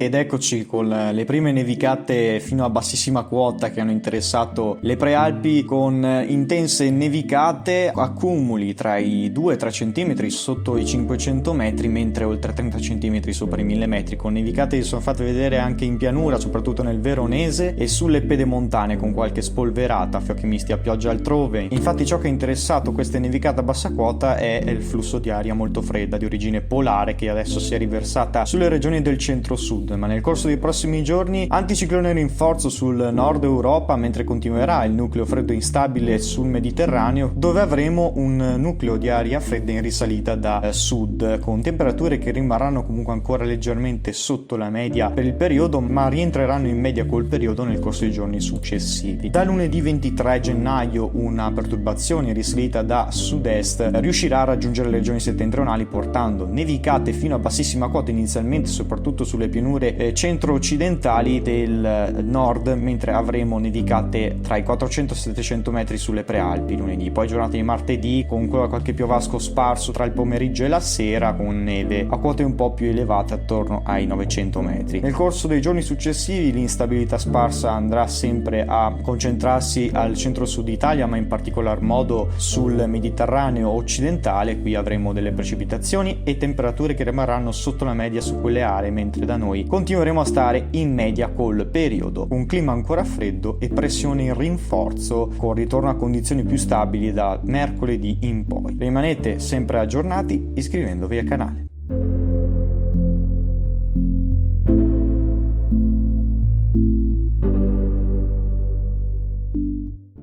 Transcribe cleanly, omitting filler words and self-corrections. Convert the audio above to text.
Ed eccoci con le prime nevicate fino a bassissima quota che hanno interessato le prealpi, con intense nevicate, accumuli tra i 2-3 cm sotto i 500 metri, mentre oltre 30 cm sopra i 1000 metri, con nevicate che sono fatte vedere anche in pianura, soprattutto nel Veronese e sulle pedemontane, con qualche spolverata, fiocchi misti a pioggia altrove. Infatti ciò che ha interessato queste nevicate a bassa quota è il flusso di aria molto fredda di origine polare, che adesso si è riversata sulle regioni del centro-sud, ma nel corso dei prossimi giorni anticiclone in rinforzo sul nord Europa, mentre continuerà il nucleo freddo instabile sul Mediterraneo, dove avremo un nucleo di aria fredda in risalita da sud, con temperature che rimarranno comunque ancora leggermente sotto la media per il periodo, ma rientreranno in media col periodo nel corso dei giorni successivi. Da lunedì 23 gennaio una perturbazione in risalita da sud-est riuscirà a raggiungere le regioni settentrionali, portando nevicate fino a bassissima quota inizialmente soprattutto sulle pianure centro-occidentali del nord, mentre avremo nevicate tra i 400 e 700 metri sulle prealpi lunedì. Poi giornata di martedì con qualche piovasco sparso tra il pomeriggio e la sera, con neve a quote un po' più elevate attorno ai 900 metri. Nel corso dei giorni successivi l'instabilità sparsa andrà sempre a concentrarsi al centro-sud Italia, ma in particolar modo sul Mediterraneo occidentale. Qui avremo delle precipitazioni e temperature che rimarranno sotto la media su quelle aree, mentre da noi continueremo a stare in media col periodo, un clima ancora freddo e pressione in rinforzo, con ritorno a condizioni più stabili da mercoledì in poi. Rimanete sempre aggiornati iscrivendovi al canale.